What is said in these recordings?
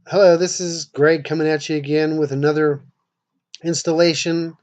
Hello, this is Greg coming at you again with another installation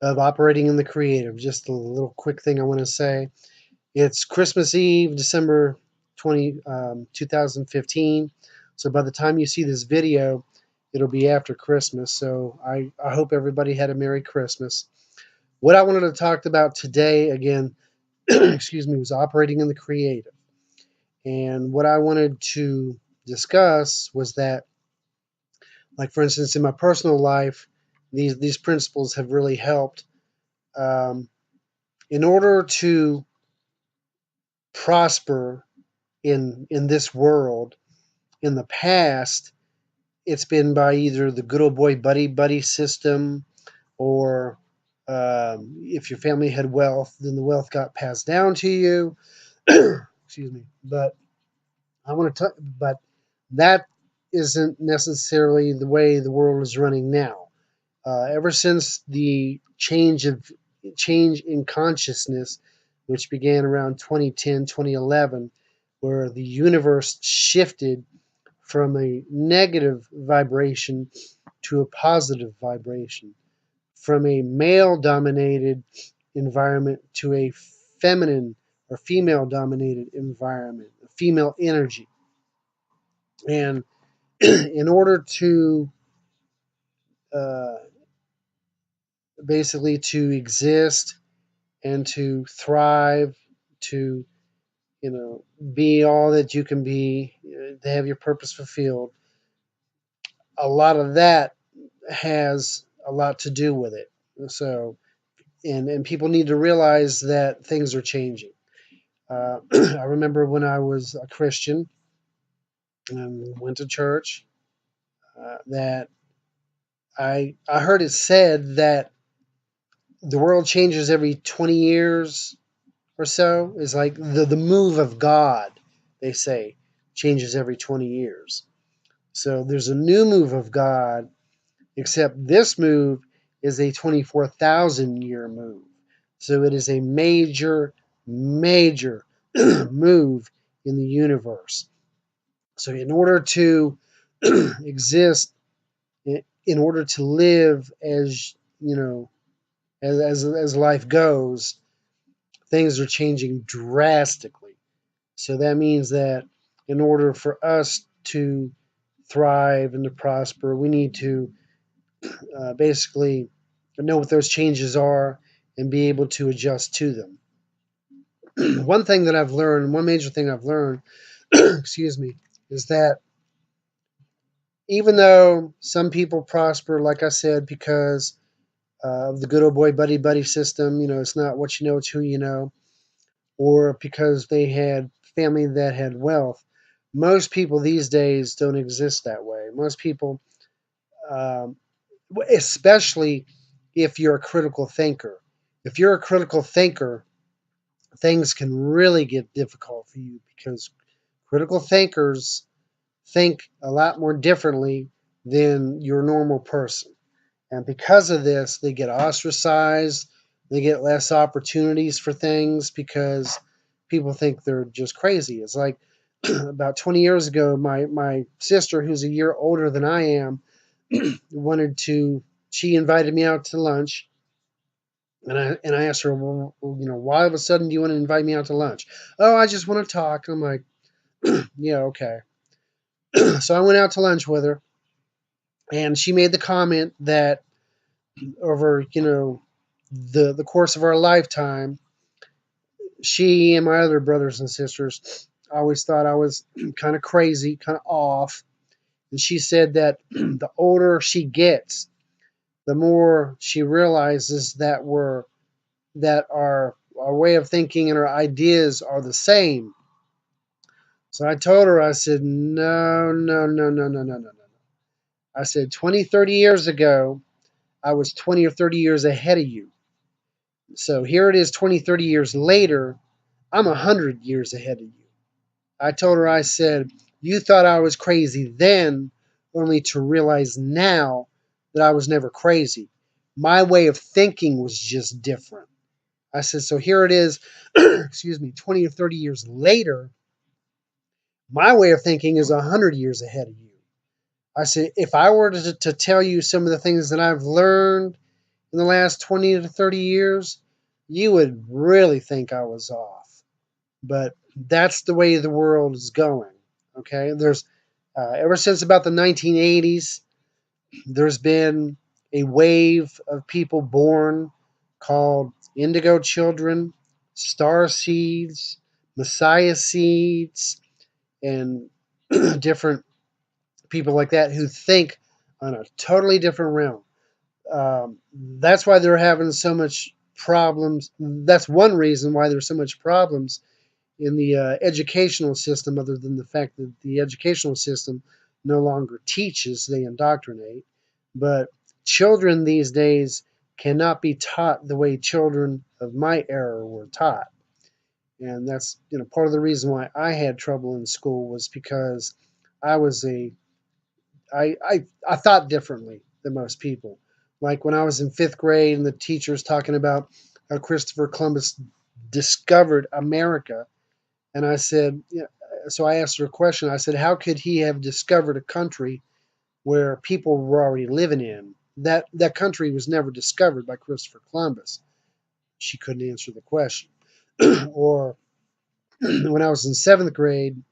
of Operating in the Creative. Just a little quick thing I want to say. It's Christmas Eve, December 2015. So by the time you see this video, it'll be after Christmas. So I hope everybody had a Merry Christmas. What I wanted to talk about today, again, excuse me, was Operating in the Creative. And what I wanted to discuss was that, like for instance, in my personal life, these principles have really helped. Um, in order to prosper in this world, in the past, it's been by either the good old boy buddy system, or if your family had wealth, then the wealth got passed down to you. Excuse me, but I want to talk, but that isn't necessarily the way the world is running now. Ever since the change in consciousness, which began around 2010, 2011, where the universe shifted from a negative vibration to a positive vibration, from a male dominated environment to a feminine or female dominated environment, female energy. And in order to uh, basically to exist and to thrive, to be all that you can be, to have your purpose fulfilled. A lot of that has a lot to do with it. So, and people need to realize that things are changing. I remember when I was a Christian and went to church, that I heard it said that the world changes every 20 years or so. Is like the move of God, they say, changes every 20 years. So there's a new move of God, except this move is a 24,000 year move. So it is a major move in the universe. So in order to exist, in order to live as as life goes, things are changing drastically. So that means that in order for us to thrive and to prosper, we need to basically know what those changes are and be able to adjust to them. One thing that I've learned, one major thing I've learned, excuse me, is that even though some people prosper, like I said, because of the good old boy buddy system, it's not what you know, it's who you know, or because they had family that had wealth. Most people these days don't exist that way. Most people, um, especially if you're a critical thinker, if you're a critical thinker, things can really get difficult for you because critical thinkers think a lot more differently than your normal person. And because of this, they get ostracized. They get less opportunities for things because people think they're just crazy. It's like about 20 years ago, my sister, who's a year older than I am, wanted to, she invited me out to lunch. And I asked her, well, why all of a sudden do you want to invite me out to lunch? Oh, I just want to talk. I'm like, yeah, okay. So I went out to lunch with her, and she made the comment that over, the course of our lifetime, she and my other brothers and sisters always thought I was kind of crazy, kind of off. And she said that the older she gets, the more she realizes that our way of thinking and our ideas are the same. So I told her, I said, no, no, no, no, no, no, no, no. I said, 20, 30 years ago, I was 20 or 30 years ahead of you. So here it is 20, 30 years later, I'm 100 years ahead of you. I told her, I said, you thought I was crazy then, only to realize now that I was never crazy. My way of thinking was just different. I said, so here it is, excuse me, 20 or 30 years later, my way of thinking is 100 years ahead of you. I said, if I were to tell you some of the things that I've learned in the last 20 to 30 years, you would really think I was off. But that's the way the world is going. Okay, there's ever since about the 1980s, there's been a wave of people born called indigo children, star seeds, messiah seeds, and different people like that who think on a totally different realm. That's why they're having so much problems. That's one reason why there's so much problems in the educational system, other than the fact that the educational system no longer teaches, they indoctrinate. But children these days cannot be taught the way children of my era were taught. And that's part of the reason why I had trouble in school was because I was a I thought differently than most people. Like when I was in fifth grade and the teacher was talking about how Christopher Columbus discovered America, and I said, so I asked her a question. I said, how could he have discovered a country where people were already living in? That country was never discovered by Christopher Columbus. She couldn't answer the question. Or when I was in seventh grade,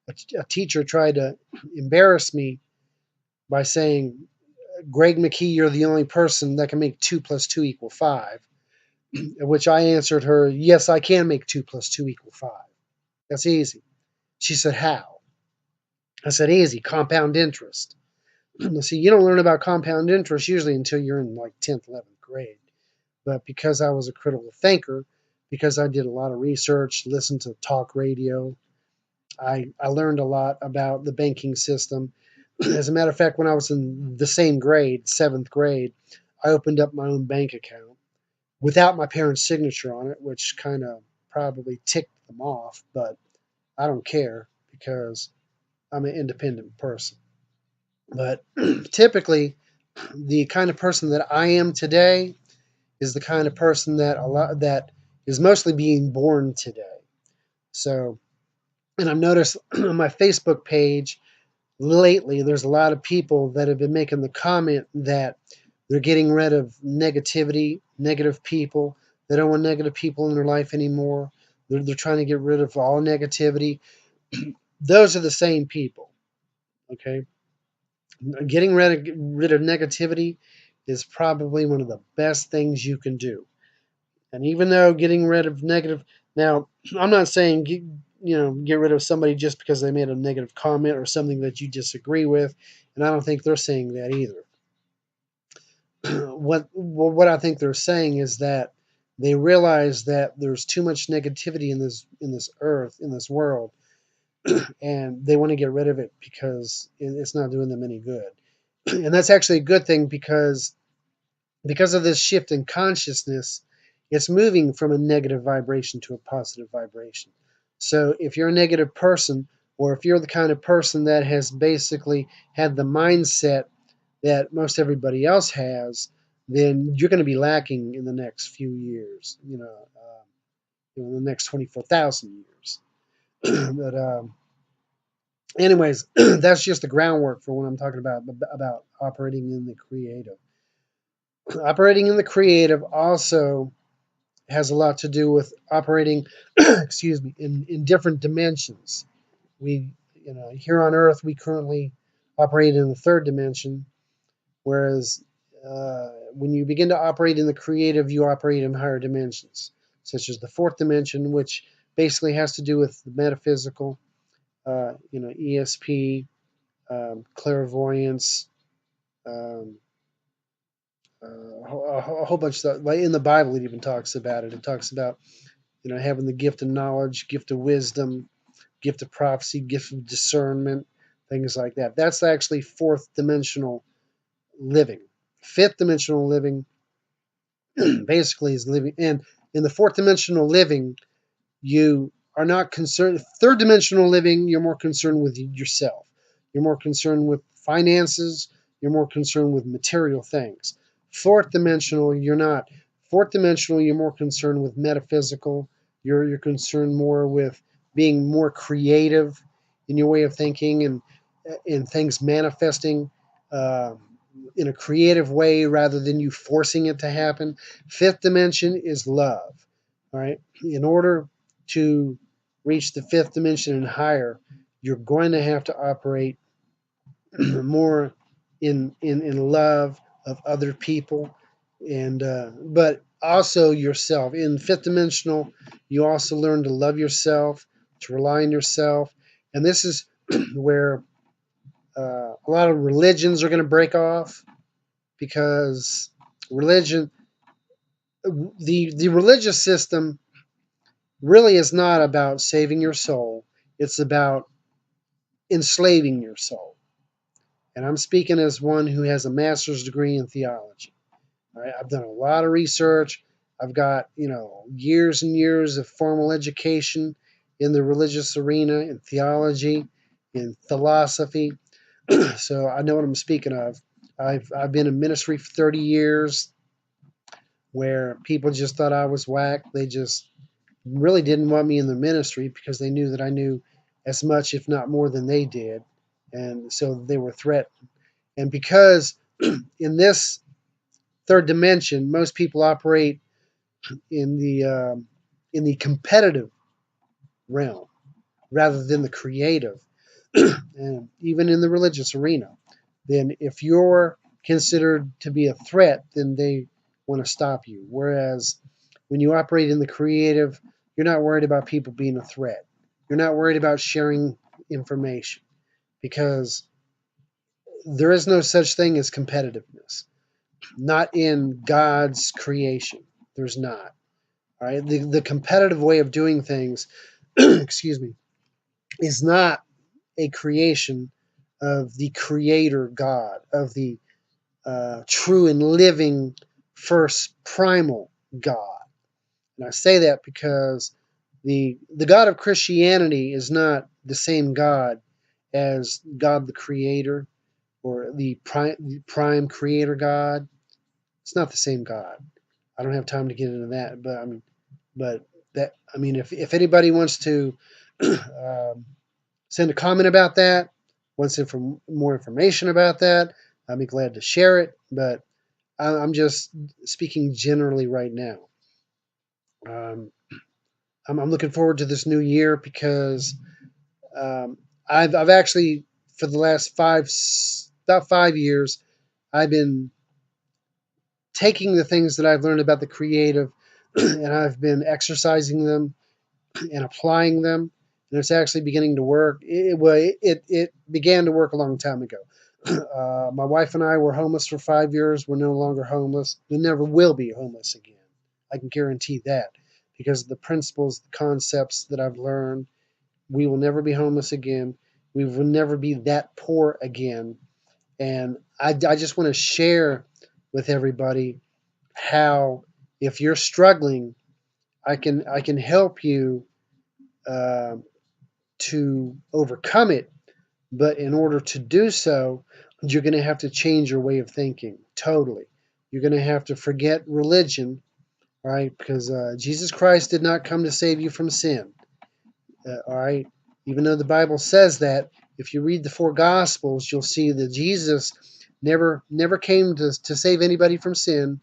a teacher tried to embarrass me by saying, Greg McKee, you're the only person that can make 2 plus 2 equal 5. At which I answered her, yes, I can make 2 plus 2 equal 5. That's easy. She said, how? I said, easy, compound interest. See, you don't learn about compound interest usually until you're in like 10th, 11th grade. But because I was a critical thinker, because I did a lot of research, listened to talk radio, I learned a lot about the banking system. As a matter of fact, when I was in the same grade, 7th grade, I opened up my own bank account without my parents' signature on it, which kind of probably ticked them off, but I don't care because I'm an independent person. But typically, the kind of person that I am today is the kind of person that is mostly being born today. So, and I've noticed on my Facebook page lately, there's a lot of people that have been making the comment that they're getting rid of negativity, negative people. They don't want negative people in their life anymore. They're trying to get rid of all negativity. Those are the same people. Okay, getting rid of negativity is probably one of the best things you can do. And even though getting rid of negative, now I'm not saying get rid of somebody just because they made a negative comment or something that you disagree with, and I don't think they're saying that either. What I think they're saying is that they realize that there's too much negativity in this earth, in this world, and they want to get rid of it because it's not doing them any good. And that's actually a good thing because of this shift in consciousness, it's moving from a negative vibration to a positive vibration. So if you're a negative person, or if you're the kind of person that has basically had the mindset that most everybody else has, then you're going to be lacking in the next few years, in the next 24,000 years. But anyways, that's just the groundwork for what I'm talking about operating in the creative. Operating in the creative also has a lot to do with operating, excuse me, in different dimensions. We, here on Earth, we currently operate in the third dimension, whereas when you begin to operate in the creative, you operate in higher dimensions, such as the fourth dimension, which basically has to do with the metaphysical, ESP, clairvoyance, um, a whole bunch of stuff. Like in the Bible, it even talks about it. It talks about having the gift of knowledge, gift of wisdom, gift of prophecy, gift of discernment, things like that. That's actually fourth dimensional living. Fifth dimensional living basically is living, and in the fourth dimensional living, you are not concerned. Third dimensional living, you're more concerned with yourself. You're more concerned with finances. You're more concerned with material things. Fourth dimensional, you're not. Fourth dimensional, you're more concerned with metaphysical. You're concerned more with being more creative in your way of thinking, and in things manifesting uh, in a creative way rather than you forcing it to happen. Fifth dimension is love. All right. In order to reach the fifth dimension and higher, you're going to have to operate more in love of other people, and but also yourself. In fifth dimensional, you also learn to love yourself, to rely on yourself, and this is where a lot of religions are going to break off, because religion, the religious system really is not about saving your soul. It's about enslaving your soul. And I'm speaking as one who has a master's degree in theology. All right, I've done a lot of research. I've got, years and years of formal education in the religious arena, in theology, in philosophy. So I know what I'm speaking of. I've been in ministry for 30 years, where people just thought I was whack. They just really didn't want me in the ministry because they knew that I knew as much, if not more, than they did. And so they were threatened. And because in this third dimension, most people operate in the competitive realm rather than the creative, and even in the religious arena. Then, if you're considered to be a threat, then they want to stop you. Whereas when you operate in the creative, you're not worried about people being a threat. You're not worried about sharing information, because there is no such thing as competitiveness. Not in God's creation. There's not. All right. The competitive way of doing things, excuse me, is not a creation of the creator God, of the true and living first primal God. And I say that because the God of Christianity is not the same God as God the Creator, or the prime creator God. It's not the same God. I don't have time to get into that, but if anybody wants to send a comment about that, wants more information about that, I'd be glad to share it. But I'm just speaking generally right now. Um, I'm looking forward to this new year, because um, I've actually, for the last about 5 years, I've been taking the things that I've learned about the creative, and I've been exercising them and applying them, and it's actually beginning to work. It began to work a long time ago. My wife and I were homeless for 5 years. We're no longer homeless. We never will be homeless again. I can guarantee that, because of the principles, the concepts that I've learned. We will never be homeless again. We will never be that poor again. And I just want to share with everybody how, if you're struggling, I can help you uh, to overcome it. But in order to do so, you're going to have to change your way of thinking totally. You're going to have to forget religion, right? Because Jesus Christ did not come to save you from sin, all right? Even though the Bible says that, if you read the four Gospels, you'll see that Jesus never came to save anybody from sin.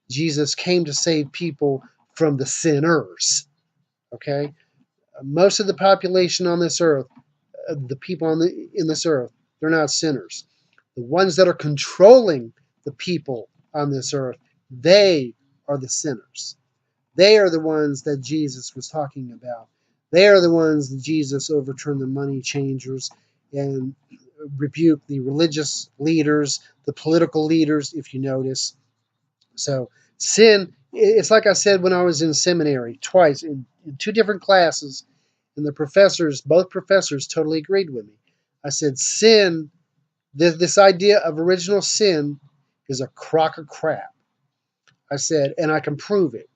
Jesus came to save people from the sinners, okay? Most of the population on this earth, the people in this earth, they're not sinners. The ones that are controlling the people on this earth, they are the sinners. They are the ones that Jesus was talking about. They are the ones that Jesus overturned the money changers and rebuked the religious leaders, the political leaders, if you notice. So sin, it's like I said when I was in seminary twice in two different classes, and both professors totally agreed with me. I said, sin, this idea of original sin is a crock of crap. I said, and I can prove it.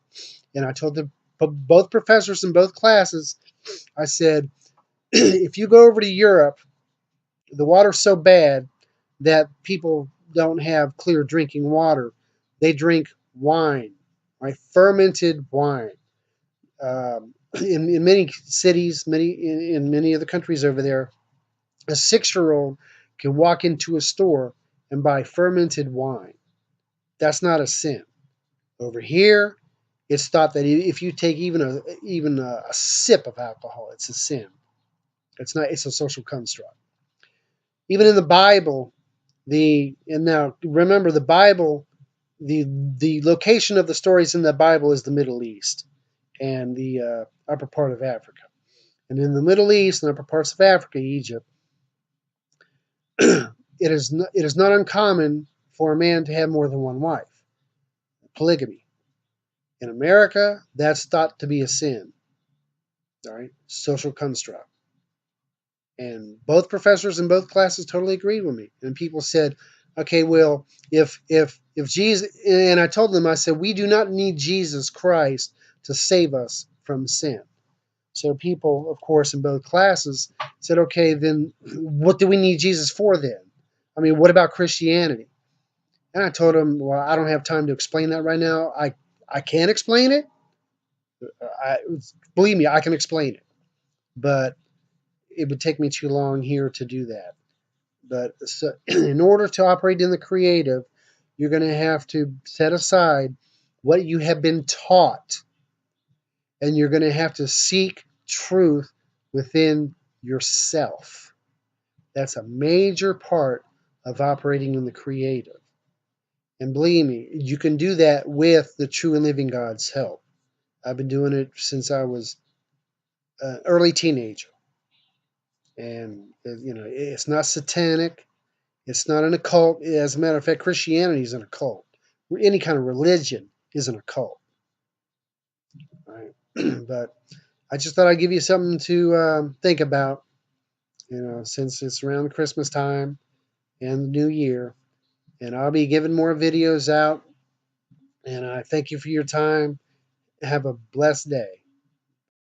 And I told both professors in both classes, I said, if you go over to Europe, the water's so bad that people don't have clear drinking water. They drink wine, right? Fermented wine. In many cities, in many of the countries over there, A 6-year-old can walk into a store and buy fermented wine. That's not a sin. Over here, it's thought that if you take even a sip of alcohol, it's a sin. It's not. It's a social construct. Even in the Bible, and now remember the Bible, the location of the stories in the Bible is the Middle East and the upper part of Africa. And in the Middle East and upper parts of Africa, Egypt, it is not uncommon for a man to have more than one wife. Polygamy. In America, that's thought to be a sin. All right, social construct. And both professors in both classes totally agreed with me. And people said, "Okay, well, if Jesus," and I told them, I said, "We do not need Jesus Christ to save us from sin." So people, of course, in both classes said, "Okay, then what do we need Jesus for then? I mean, what about Christianity?" And I told them, "Well, I don't have time to explain that right now. I can explain it. I, believe me, I can explain it, but it would take me too long here to do that." But so, in order to operate in the creative, you're going to have to set aside what you have been taught, and you're going to have to seek truth within yourself. That's a major part of operating in the creative. And believe me, you can do that with the true and living God's help. I've been doing it since I was an early teenager. And, it's not satanic. It's not an occult. As a matter of fact, Christianity is an occult. Any kind of religion is an occult. Right? But I just thought I'd give you something to think about, since it's around Christmas time and the new year. And I'll be giving more videos out. And I thank you for your time. Have a blessed day.